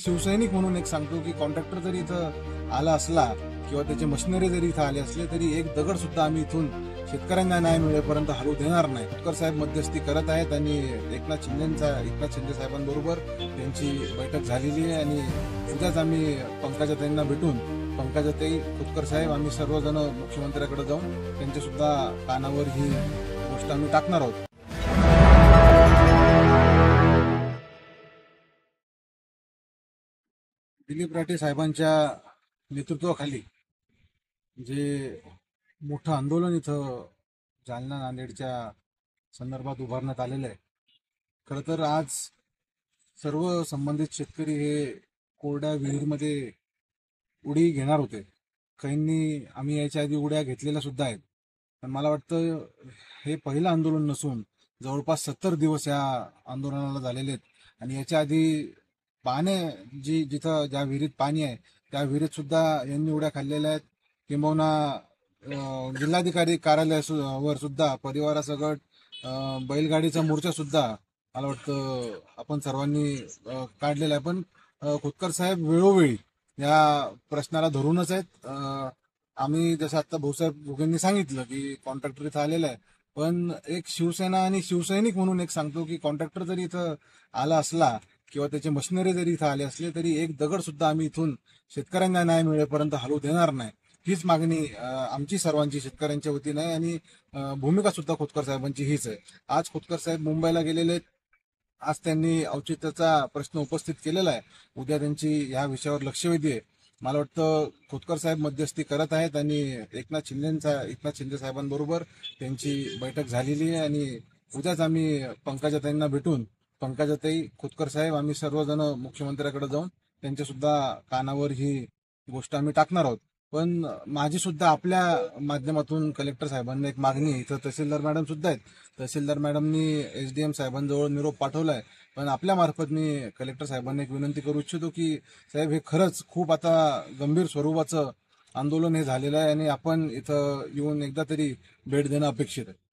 शिवसैनिक म्हणून एक सांगतो की कॉन्ट्रॅक्टर जरी इथं आला असला किंवा त्याचे मशिनरी जरी इथं आले असले तरी एक दगड सुद्धा आम्ही इथून शेतकऱ्यांना न्याय मिळेपर्यंत हलवू देणार नाही। खोतकर साहेब मध्यस्थी करत आहेत आणि एकनाथ शिंदे साहेबांबरोबर त्यांची बैठक झालेली आहे आणि उद्याच आम्ही पंकजाताईंना भेटून पंकजाताई, खोतकर साहेब आम्ही सर्वजण मुख्यमंत्र्याकडे जाऊन त्यांच्या सुद्धा कानावर ही गोष्ट आम्ही टाकणार आहोत। दिलीप राठे साहेबांच्या नेतृत्वाखाली जे मोठं आंदोलन इथं जालना नांदेडच्या संदर्भात उभारण्यात आलेलं आहे। खरं तर आज सर्व संबंधित शेतकरी हे कोरड्या विहीरमध्ये उडी घेणार होते। काहींनी आम्ही याच्या आधी उड्या घेतलेल्या सुद्धा आहेत, पण मला वाटतं हे पहिलं आंदोलन नसून जवळपास 70 दिवस या आंदोलनाला झालेले आहेत आणि याच्या आधी पाणी जिथं ज्या विहिरीत पाणी आहे त्या विहिरीत सुद्धा यांनी उड्या खाल्लेल्या आहेत। किंबहुना जिल्हाधिकारी कार्यालयावर सुद्धा परिवारासकट बैलगाडीचा मोर्चा सुद्धा मला वाटतं आपण सर्वांनी काढलेला आहे। पण खोतकर साहेब वेळोवेळी या प्रश्नाला धरूनच आहेत। आम्ही जसं आता भाऊसाहेब भुगेंनी सांगितलं की कॉन्ट्रॅक्टर इथं आलेला आहे, पण एक शिवसेना आणि शिवसैनिक म्हणून एक सांगतो की कॉन्ट्रॅक्टर जरी इथं आला असला किंवा त्याचे मशिनरी जरी इथं आले असले तरी एक दगड सुद्धा आम्ही इथून शेतकऱ्यांना न्याय मिळेपर्यंत हलवू देणार नाही। हीच मागणी आमची सर्वांची शेतकऱ्यांच्या वतीने आहे आणि भूमिका सुद्धा खोतकर साहेबांची हीच आहे। आज खोतकर साहेब मुंबईला गेलेले आहेत, आज त्यांनी औचित्याचा प्रश्न उपस्थित केलेला आहे, उद्या त्यांची ह्या विषयावर लक्षवेधी आहे। मला वाटतं खोतकर साहेब मध्यस्थी करत आहेत आणि एकनाथ शिंदे साहेबांबरोबर त्यांची बैठक झालेली आहे आणि उद्याच आम्ही पंकजाताईंना भेटून पंकजाताई, खोतकर साहेब आम्ही सर्वजण मुख्यमंत्र्याकडे जाऊन त्यांच्या सुद्धा कानावर ही गोष्ट आम्ही टाकणार आहोत। पण माझी सुद्धा आपल्या माध्यमातून कलेक्टर साहेबांना एक मागणी आहे। इथं तहसीलदार मॅडम सुद्धा आहेत, तहसीलदार मॅडमनी SDM साहेबांजवळ निरोप पाठवलाय, पण आपल्या मार्फत मी कलेक्टर साहेबांना एक विनंती करू इच्छितो की साहेब हे खरंच खूप आता गंभीर स्वरूपाचं आंदोलन हे झालेलं आहे आणि आपण इथं येऊन एकदा तरी भेट देणं अपेक्षित आहे।